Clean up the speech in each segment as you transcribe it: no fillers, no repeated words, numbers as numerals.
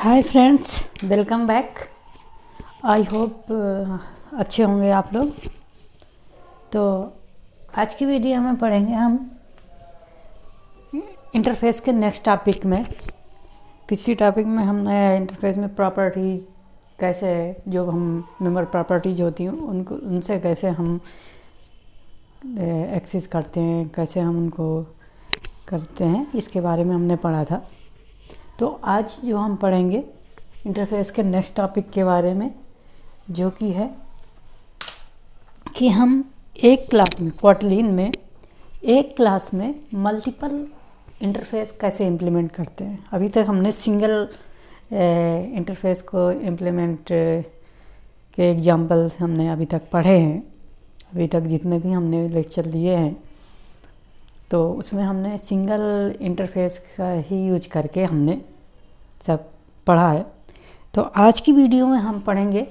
Hi friends, welcome back. I hope अच्छे होंगे आप लोग। तो आज की वीडियो में पढ़ेंगे हम इंटरफेस के नेक्स्ट टॉपिक में। पिछली टॉपिक में हमने इंटरफेस में प्रॉपर्टीज़ कैसे, जो हम मेंबर प्रॉपर्टीज़ होती हैं उनको, उनसे कैसे हम एक्सेस करते हैं, कैसे हम उनको करते हैं, इसके बारे में हमने पढ़ा था। तो आज जो हम पढ़ेंगे इंटरफेस के नेक्स्ट टॉपिक के बारे में, जो कि है कि हम एक क्लास में, कोटलिन में एक क्लास में मल्टीपल इंटरफेस कैसे इम्प्लीमेंट करते हैं। अभी तक हमने सिंगल इंटरफेस को इम्प्लीमेंट के एग्जांपल्स हमने अभी तक पढ़े हैं। अभी तक जितने भी हमने लेक्चर लिए हैं तो उसमें हमने सिंगल इंटरफेस का ही यूज करके हमने सब पढ़ा है। तो आज की वीडियो में हम पढ़ेंगे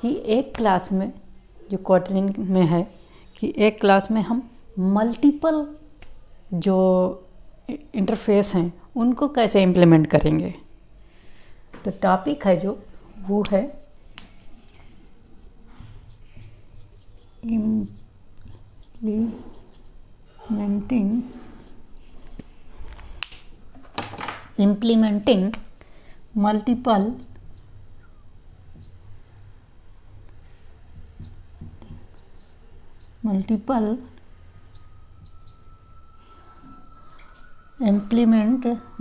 कि एक क्लास में, जो कोटलिन में है, कि एक क्लास में हम मल्टीपल जो इंटरफेस हैं उनको कैसे इम्प्लीमेंट करेंगे। तो टॉपिक है जो वो है implementing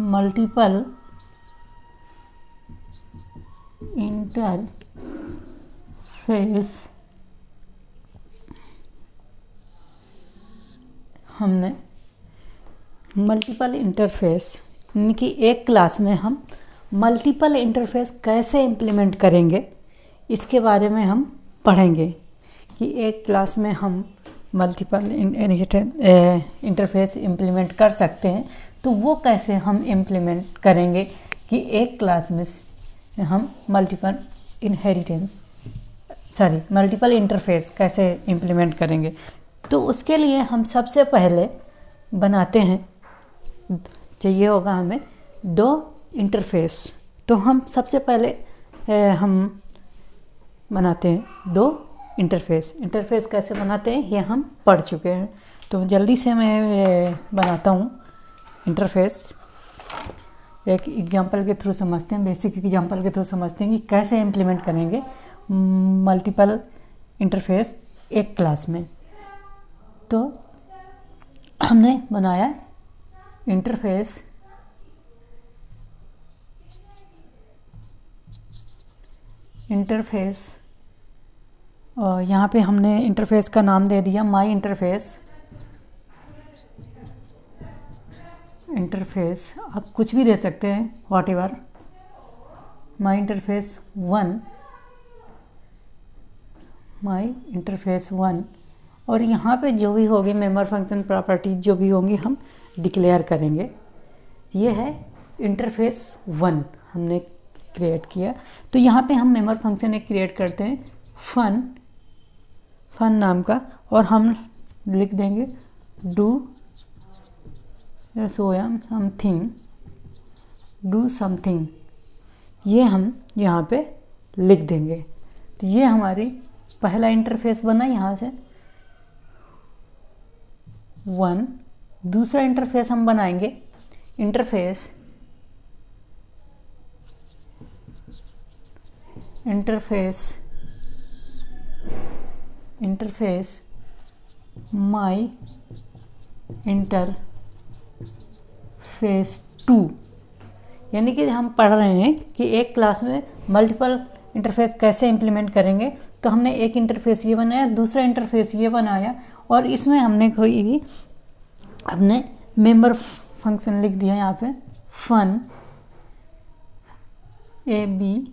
multiple इंटरफेस। हमने मल्टीपल इंटरफेस, यानी कि एक क्लास में हम मल्टीपल इंटरफेस कैसे इम्प्लीमेंट करेंगे, इसके बारे में हम पढ़ेंगे। कि एक क्लास में हम मल्टीपल इंटरफेस इम्प्लीमेंट कर सकते हैं, तो वो कैसे हम इम्प्लीमेंट करेंगे कि एक क्लास में हम मल्टीपल इंटरफेस कैसे इम्प्लीमेंट करेंगे। तो उसके लिए हम सबसे पहले बनाते हैं, चाहिए होगा हमें दो इंटरफेस। तो हम सबसे पहले हम बनाते हैं दो इंटरफेस कैसे बनाते हैं ये हम पढ़ चुके हैं। तो जल्दी से मैं बनाता हूँ इंटरफेस। एक एग्जांपल के थ्रू समझते हैं, बेसिक एग्जांपल के थ्रू समझते हैं कि कैसे इम्प्लीमेंट करेंगे मल्टीपल इंटरफेस एक क्लास में। तो हमने बनाया इंटरफेस और यहाँ पे हमने इंटरफेस का नाम दे दिया माई इंटरफेस। आप कुछ भी दे सकते हैं, वॉट एवर। माई इंटरफेस 1 और यहाँ पे जो भी होगी मेंबर फंक्शन प्रॉपर्टीज जो भी होंगी हम डिक्लेयर करेंगे। ये है इंटरफेस 1 हमने क्रिएट किया। तो यहाँ पे हम मेंबर फंक्शन एक क्रिएट करते हैं फन नाम का, और हम लिख देंगे डू समथिंग। ये हम यहाँ पे लिख देंगे। तो ये हमारी पहला इंटरफेस बना यहाँ से 1। दूसरा इंटरफेस हम बनाएंगे इंटरफेस माई इंटरफेस 2। यानी कि हम पढ़ रहे हैं कि एक क्लास में मल्टीपल इंटरफेस कैसे इम्प्लीमेंट करेंगे। तो हमने एक इंटरफेस ये बनाया, दूसरा इंटरफेस ये बनाया, और इसमें हमने कोई भी अपने मेंबर फंक्शन लिख दिया यहाँ पे फन ए बी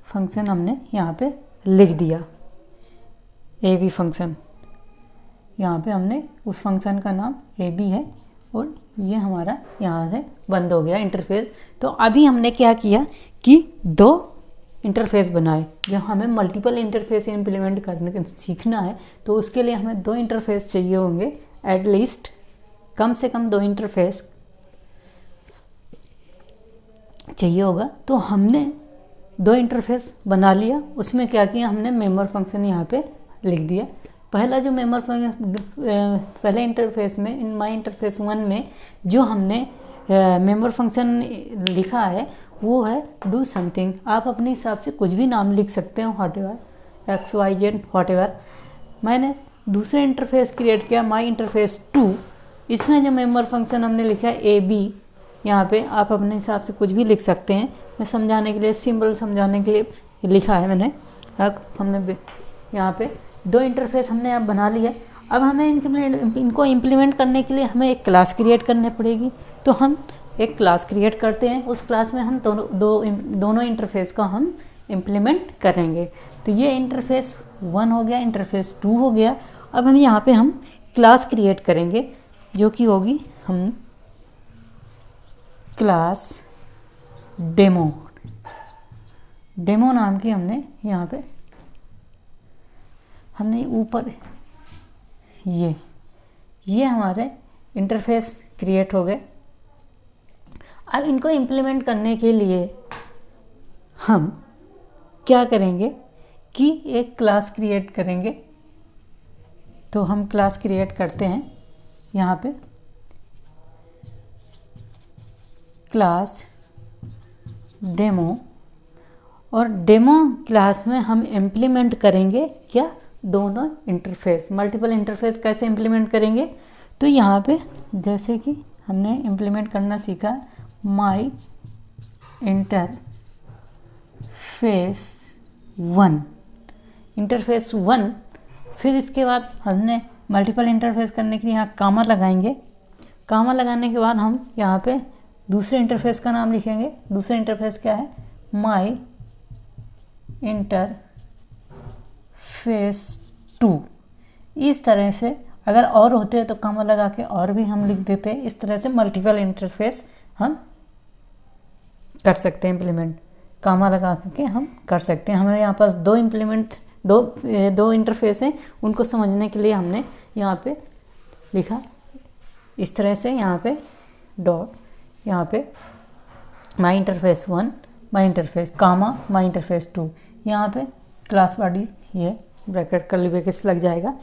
फंक्शन हमने यहाँ पे लिख दिया। ए बी फंक्शन, यहाँ पे हमने उस फंक्शन का नाम ए बी है, और ये हमारा यहाँ से बंद हो गया इंटरफेस। तो अभी हमने क्या किया कि दो इंटरफेस बनाए। जब हमें मल्टीपल इंटरफेस इम्प्लीमेंट करने का सीखना है तो उसके लिए हमें दो इंटरफेस चाहिए होंगे, एटलीस्ट कम से कम दो इंटरफेस चाहिए होगा। तो हमने दो इंटरफेस बना लिया, उसमें क्या किया हमने मेंबर फंक्शन यहाँ पे लिख दिया। पहला जो मेंबर फंक्शन पहले इंटरफेस में इन माई इंटरफेस 1 में जो हमने मेंबर फंक्शन लिखा है वो है डू समथिंग। आप अपने हिसाब से कुछ भी नाम लिख सकते हो, whatever X Y Z whatever. मैंने दूसरे इंटरफेस क्रिएट किया माई इंटरफेस 2, इसमें जो मेंबर फंक्शन हमने लिखा है ए बी। यहाँ पे आप अपने हिसाब से कुछ भी लिख सकते हैं, मैं समझाने के लिए सिंबल समझाने के लिए लिखा है मैंने। अब हमने यहाँ पे दो इंटरफेस हमने अब बना लिया। अब हमें इनको इम्प्लीमेंट करने के लिए हमें एक क्लास क्रिएट करनी पड़ेगी। तो हम एक क्लास क्रिएट करते हैं, उस क्लास में हम दोनों इंटरफेस का हम इम्प्लीमेंट करेंगे। तो ये इंटरफेस 1 हो गया, इंटरफेस 2 हो गया। अब हम यहाँ पे हम क्लास क्रिएट करेंगे जो कि होगी हम क्लास डेमो नाम की यहाँ पे हमने ऊपर ये हमारे इंटरफेस क्रिएट हो गए। अब इनको इम्प्लीमेंट करने के लिए हम क्या करेंगे कि एक क्लास क्रिएट करेंगे। तो हम क्लास क्रिएट करते हैं यहाँ पे क्लास डेमो, और डेमो क्लास में हम इम्प्लीमेंट करेंगे क्या, दोनों इंटरफेस। मल्टीपल इंटरफेस कैसे इम्प्लीमेंट करेंगे, तो यहाँ पे जैसे कि हमने इम्प्लीमेंट करना सीखा माई इंटरफेस 1 इंटरफेस 1। फिर इसके बाद हमने मल्टीपल इंटरफेस करने के लिए यहाँ कामा लगाएंगे। कामा लगाने के बाद हम यहाँ पे दूसरे इंटरफेस का नाम लिखेंगे। दूसरा इंटरफेस क्या है, माई इंटरफेस 2। इस तरह से अगर और होते हैं तो कामा लगा के और भी हम लिख देते हैं। इस तरह से मल्टीपल इंटरफेस हम कर सकते हैं इम्प्लीमेंट, कामा लगा के हम कर सकते हैं। हमारे यहाँ पास दो इंटरफेस हैं, उनको समझने के लिए हमने यहाँ पे लिखा इस तरह से, यहाँ पे डॉट, यहाँ पे माई इंटरफेस 1 माई इंटरफेस कामा माई इंटरफेस 2, यहाँ पे क्लास बॉडी ये ब्रैकेट कर्ली ब्रैकेट्स लग जाएगा।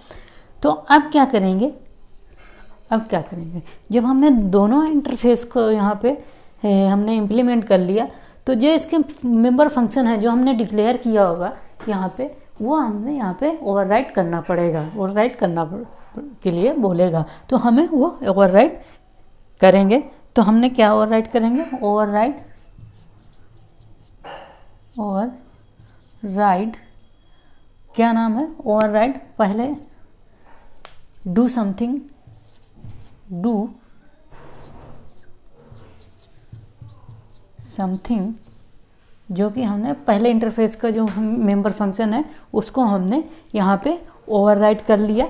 तो अब क्या करेंगे, जब हमने दोनों इंटरफेस को यहाँ पे हमने इम्प्लीमेंट कर लिया, तो जो इसके मेंबर फंक्शन है जो हमने डिक्लेयर किया होगा यहाँ पे, वो हमने यहाँ पे ओवरराइट करना पड़ेगा। ओवरराइट करना के लिए बोलेगा तो हमें वो ओवरराइट करेंगे। तो हमने क्या ओवरराइट करेंगे, ओवरराइट क्या नाम है, ओवरराइट पहले डू समथिंग जो कि हमने पहले इंटरफेस का जो मेंबर फंक्शन है उसको हमने यहाँ पे ओवरराइट कर लिया।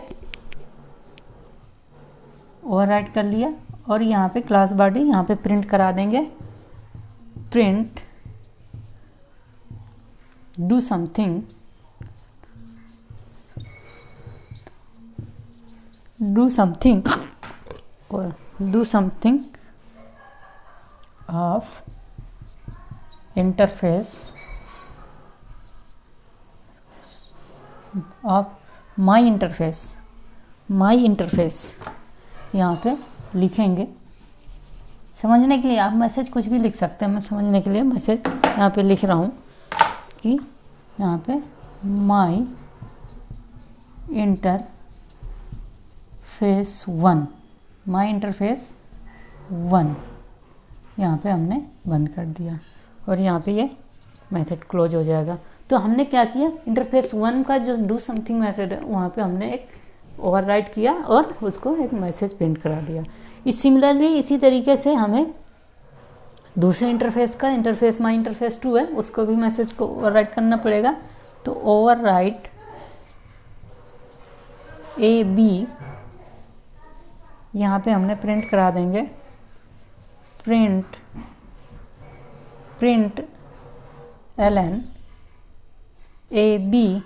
और यहाँ पे क्लास बॉडी यहाँ पे प्रिंट करा देंगे, print do something of interface of my interface यहाँ पे लिखेंगे। समझने के लिए आप मैसेज कुछ भी लिख सकते हैं, मैं समझने के लिए मैसेज यहाँ पे लिख रहा हूँ कि यहाँ पे माई इंटरफेस 1 यहाँ पे हमने बंद कर दिया और यहाँ पे ये मेथड क्लोज हो जाएगा। तो हमने क्या किया, इंटरफेस 1 का जो डू समथिंग मेथड है वहाँ पे हमने एक ओवरराइट किया और उसको एक मैसेज प्रिंट करा दिया। इसी तरीके से हमें दूसरे इंटरफेस माई इंटरफेस 2 है, उसको भी मैसेज को ओवरराइट करना पड़ेगा। तो ओवरराइट ए बी यहाँ पे हमने प्रिंट करा देंगे, print ln A B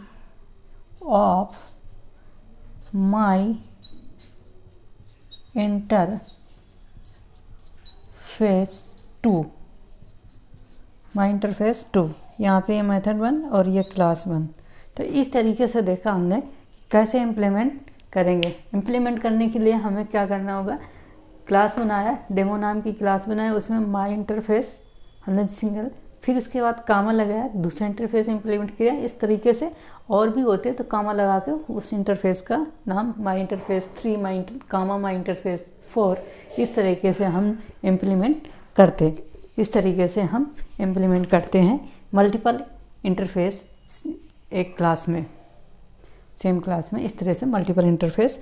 of my interface 2 my interface 2, यहाँ पे ये मेथड 1 और ये क्लास 1। तो इस तरीके से देखा हमने कैसे इम्प्लीमेंट करेंगे। इम्प्लीमेंट करने के लिए हमें क्या करना होगा, क्लास बनाया, डेमो नाम की क्लास बनाया, उसमें माई इंटरफेस हमने सिंगल, फिर उसके बाद कामा लगाया, दूसरा इंटरफेस इम्प्लीमेंट किया। इस तरीके से और भी होते तो कामा लगा के उस इंटरफेस का नाम माई इंटरफेस 3, माई इंटरफेस 4, इस तरीके से हम इम्प्लीमेंट करते। इस तरीके से हम इम्प्लीमेंट करते हैं मल्टीपल इंटरफेस एक क्लास में, सेम क्लास में। इस तरह से मल्टीपल इंटरफेस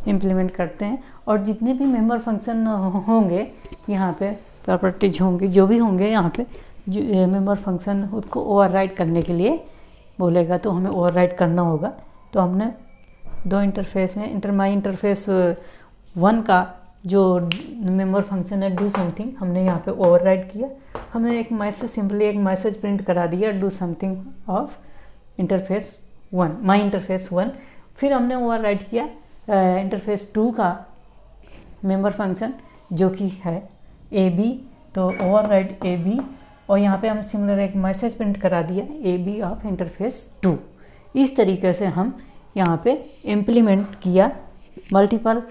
इम्प्लीमेंट करते हैं। और जितने भी मेंबर फंक्शन होंगे यहाँ पे, प्रॉपर्टीज होंगी, जो भी होंगे यहाँ पे, जो मेंबर फंक्शन उसको ओवरराइड करने के लिए बोलेगा तो हमें ओवरराइड करना होगा। तो हमने दो इंटरफेस में माई इंटरफेस 1 का जो मेंबर फंक्शन है डू समथिंग, हमने यहाँ पे ओवरराइड किया। हमने एक मैसेज, सिंपली एक मैसेज प्रिंट करा दिया, do something of interface 1, my interface 1। फिर हमने ओवरराइड किया इंटरफेस 2 का मेंबर फंक्शन जो कि है ए बी, तो ओवरराइड ए बी, और यहाँ पे हम सिमिलर एक मैसेज प्रिंट करा दिया ए बी ऑफ इंटरफेस 2। इस तरीके से हम यहाँ पे इम्प्लीमेंट किया मल्टीपल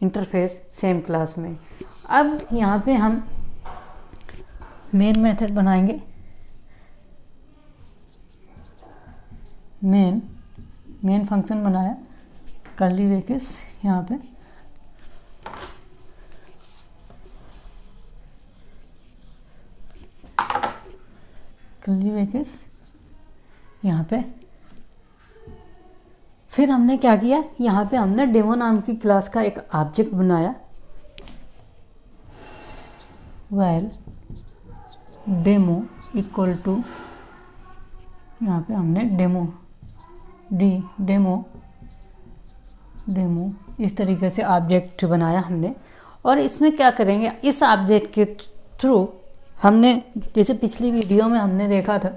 इंटरफेस सेम क्लास में। अब यहाँ पे हम मेन मेथड बनाएंगे। मेन फंक्शन बनाया, कर्ली ब्रैकेट्स यहाँ पे, कर्ली ब्रैकेट्स यहाँ पे। फिर हमने क्या किया, यहाँ पे हमने डेमो नाम की क्लास का एक ऑब्जेक्ट बनाया, वेल डेमो इक्वल टू, यहाँ पे हमने डेमो इस तरीके से ऑब्जेक्ट बनाया हमने। और इसमें क्या करेंगे, इस ऑब्जेक्ट के थ्रू हमने, जैसे पिछली वीडियो में हमने देखा था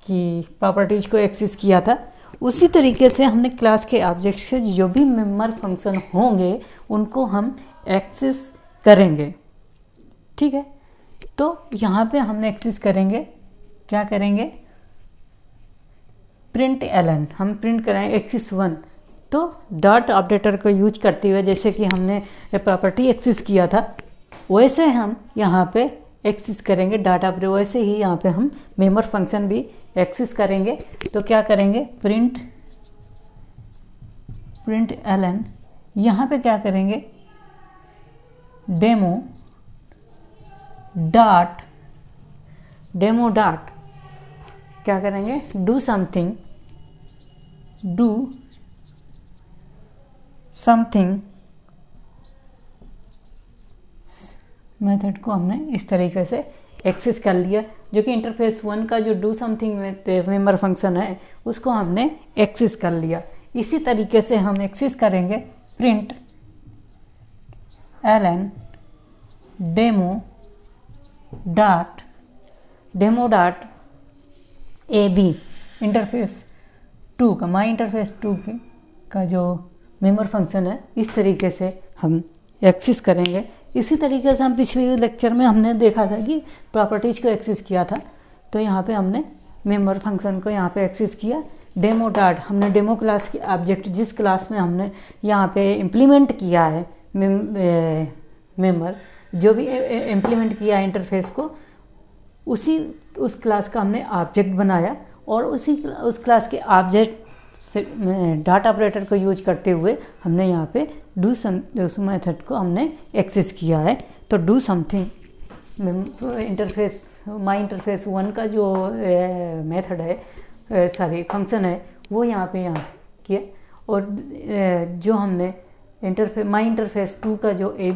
कि प्रॉपर्टीज को एक्सेस किया था, उसी तरीके से हमने क्लास के ऑब्जेक्ट से जो भी मेंबर फंक्शन होंगे उनको हम एक्सेस करेंगे। ठीक है, तो यहाँ पे हमने एक्सेस करेंगे, क्या करेंगे, प्रिंट एलन, हम प्रिंट कराएंगे एक्सेस 1। तो डॉट ऑपरेटर को यूज करते हुए, जैसे कि हमने प्रॉपर्टी एक्सेस किया था वैसे हम यहाँ पे एक्सेस करेंगे डाटा ऑपरेटर, वैसे ही यहाँ पे हम मेंबर फंक्शन भी एक्सेस करेंगे। तो क्या करेंगे, प्रिंट एलन, यहाँ पे क्या करेंगे, डेमो डॉट क्या करेंगे, डू समथिंग मेथड को हमने इस तरीके से एक्सेस कर लिया, जो कि इंटरफेस 1 का जो डू समथिंग मेंबर फंक्शन है उसको हमने एक्सेस कर लिया। इसी तरीके से हम एक्सेस करेंगे प्रिंट एलन demo dot A B interface 2 का, माई इंटरफेस 2 का जो मेंबर फंक्शन है, इस तरीके से हम एक्सेस करेंगे। इसी तरीके से हम पिछले लेक्चर में हमने देखा था कि प्रॉपर्टीज को एक्सेस किया था, तो यहाँ पे हमने मेंबर फंक्शन को यहाँ पे एक्सेस किया। डेमो डॉट, हमने डेमो क्लास की ऑब्जेक्ट जिस क्लास में हमने यहाँ पे इम्प्लीमेंट किया है मेंबर, जो भी इम्प्लीमेंट किया है इंटरफेस को, उस क्लास का हमने ऑब्जेक्ट बनाया, और उस क्लास के ऑब्जेक्ट से डॉट ऑपरेटर को यूज करते हुए हमने यहाँ पे उस मेथड को हमने एक्सेस किया है। तो डू समथिंग माई इंटरफेस 1 का जो मेथड है, फंक्शन है, वो यहाँ किया। और जो हमने माई इंटरफेस 2 का जो ए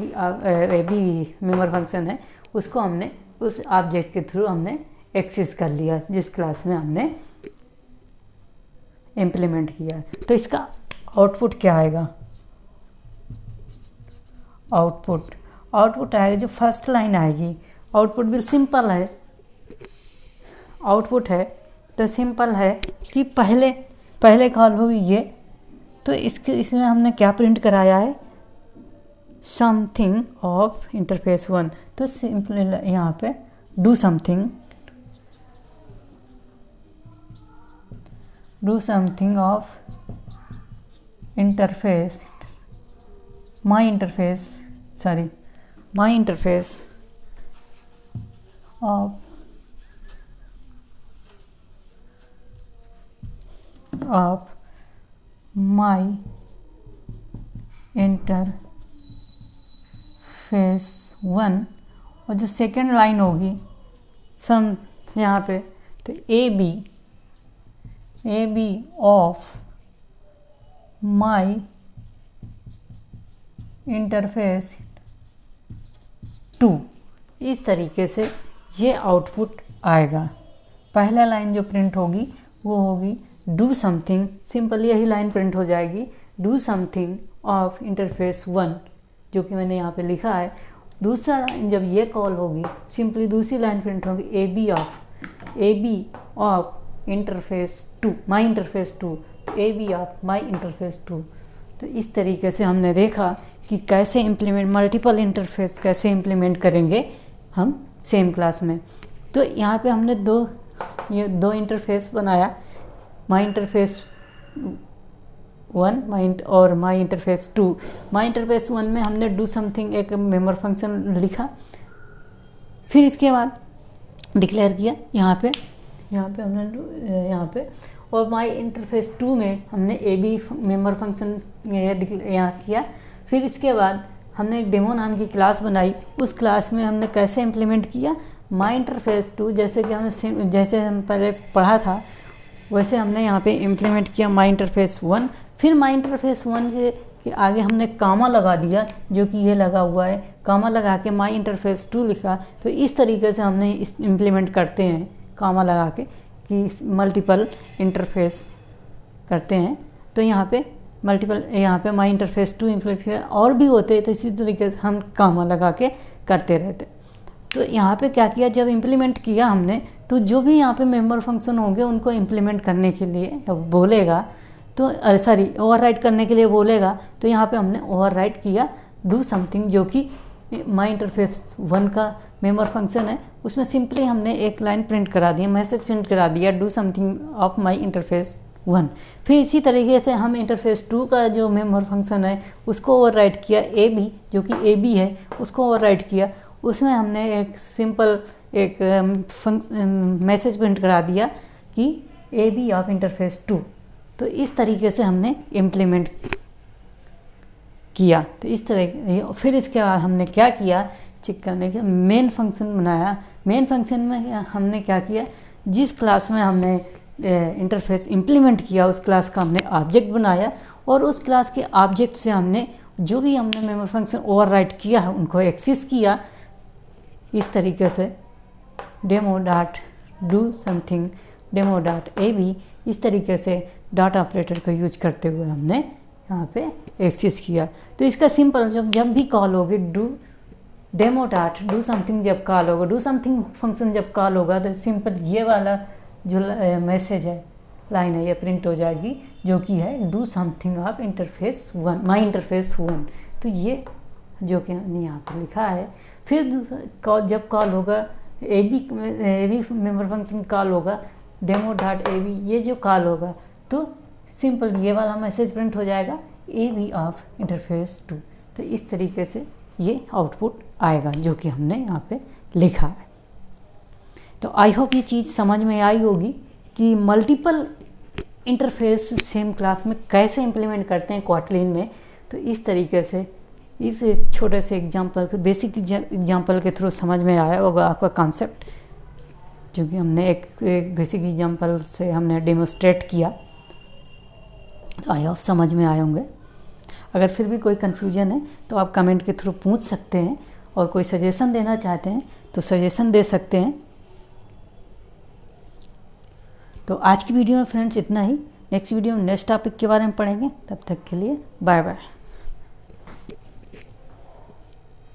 बी मेंबर फंक्शन है, उसको हमने उस ऑब्जेक्ट के थ्रू हमने एक्सेस कर लिया जिस क्लास में हमने इम्प्लीमेंट किया। तो इसका आउटपुट क्या आएगा, आउटपुट आएगा, जो फर्स्ट लाइन आएगी, आउटपुट भी सिंपल है, आउटपुट है तो सिंपल है कि पहले कॉल होगी ये, तो इसमें हमने क्या प्रिंट कराया है, समथिंग ऑफ इंटरफेस 1। तो सिंपली यहाँ पे do something of interface my interface of my interface 1। और जो सेकेंड लाइन होगी सम यहाँ पे, तो A B of my interface 2। इस तरीके से ये आउटपुट आएगा। पहला लाइन जो प्रिंट होगी वो होगी डू समथिंग, सिंपल यही लाइन प्रिंट हो जाएगी, डू समथिंग ऑफ इंटरफेस 1, जो कि मैंने यहाँ पे लिखा है। दूसरा लाइन जब ये कॉल होगी, सिंपली दूसरी लाइन प्रिंट होगी A B of interface 2, my interface 2, A B of my interface 2। तो इस तरीके से हमने देखा कि कैसे इम्प्लीमेंट मल्टीपल इंटरफेस कैसे इम्प्लीमेंट करेंगे हम सेम क्लास में। तो यहाँ पे हमने दो इंटरफेस बनाया, माई इंटरफेस 1 और माई इंटरफेस 2। माई इंटरफेस 1 में हमने डू समथिंग एक मेंबर फंक्शन लिखा, फिर इसके बाद डिक्लेयर किया यहाँ पे हमने यहाँ पे, और माई इंटरफेस 2 में हमने ए बी मेंबर फंक्शन यहाँ किया। फिर इसके बाद हमने एक डेमो नाम की क्लास बनाई, उस क्लास में हमने कैसे इम्प्लीमेंट किया माई इंटरफेस 2, जैसे कि हम पहले पढ़ा था वैसे हमने यहाँ पे इम्प्लीमेंट किया माई इंटरफेस 1। फिर माई इंटरफेस 1 के आगे हमने कामा लगा दिया, जो कि ये लगा हुआ है, कामा लगा के माई इंटरफेस 2 लिखा। तो इस तरीके से हमने इम्प्लीमेंट करते हैं कामा लगा के कि मल्टीपल इंटरफेस करते हैं। तो यहाँ पे माई इंटरफेस 2 इम्प्लीमेंट और भी होते, तो इसी तरीके से हम कामा लगा के करते रहते। तो यहाँ पे क्या किया, जब इम्प्लीमेंट किया हमने, तो जो भी यहाँ पे मेंबर फंक्शन होंगे उनको इम्प्लीमेंट करने के लिए बोलेगा, तो ओवरराइट करने के लिए बोलेगा, तो यहाँ पे हमने ओवरराइट किया डू समथिंग, जो कि माई इंटरफेस 1 का मेंबर फंक्शन है। उसमें सिंपली हमने एक लाइन प्रिंट करा दिया, मैसेज प्रिंट करा दिया, do something of my interface 1। फिर इसी तरीके से हम इंटरफेस 2 का जो मेंबर फंक्शन है उसको ओवरराइट किया, ए बी जो कि ए बी है उसको ओवरराइट किया। उसमें हमने एक सिंपल एक मैसेज प्रिंट करा दिया कि ए बी ऑफ इंटरफेस 2। तो इस तरीके से हमने इम्प्लीमेंट किया। तो इस तरह फिर इसके बाद हमने क्या किया, चेक करने के मेन फंक्शन बनाया। मेन फंक्शन में हमने क्या किया, जिस क्लास में हमने इंटरफेस इम्प्लीमेंट किया उस क्लास का हमने ऑब्जेक्ट बनाया, और उस क्लास के ऑब्जेक्ट से हमने जो भी हमने मेंबर फंक्शन ओवरराइट किया है उनको एक्सेस किया। इस तरीके से demo.do_something demo.ab, इस तरीके से डॉट ऑपरेटर का यूज करते हुए हमने यहाँ पे एक्सेस किया। तो इसका सिंपल जब भी कॉल होगी demo.do_something जब कॉल होगा, डू समथिंग फंक्शन जब कॉल होगा, तो सिंपल ये वाला जो मैसेज है, लाइन है, ये प्रिंट हो जाएगी, जो कि है do something of interface 1, my interface 1। तो ये जो कि हमने यहाँ पर लिखा है। फिर जब कॉल होगा A B member function call होगा demo.ab, ये जो कॉल होगा तो सिंपल ये वाला मैसेज प्रिंट हो जाएगा ए बी ऑफ इंटरफेस 2। तो इस तरीके से ये आउटपुट आएगा जो कि हमने यहाँ पे लिखा है। तो आई होप ये चीज़ समझ में आई होगी कि मल्टीपल इंटरफेस सेम क्लास में कैसे इम्प्लीमेंट करते हैं क्वाटलिन में। तो इस तरीके से इस छोटे से एग्जांपल बेसिक एग्जांपल के थ्रू समझ में आया होगा आपका कॉन्सेप्ट, जो कि हमने एक बेसिक एग्जांपल से हमने डेमोस्ट्रेट किया। तो आई होप समझ में आए होंगे। अगर फिर भी कोई कन्फ्यूजन है तो आप कमेंट के थ्रू पूछ सकते हैं, और कोई सजेशन देना चाहते हैं तो सजेशन दे सकते हैं। तो आज की वीडियो में फ्रेंड्स इतना ही। नेक्स्ट वीडियो में नेक्स्ट टॉपिक के बारे में पढ़ेंगे। तब तक के लिए बाय बाय।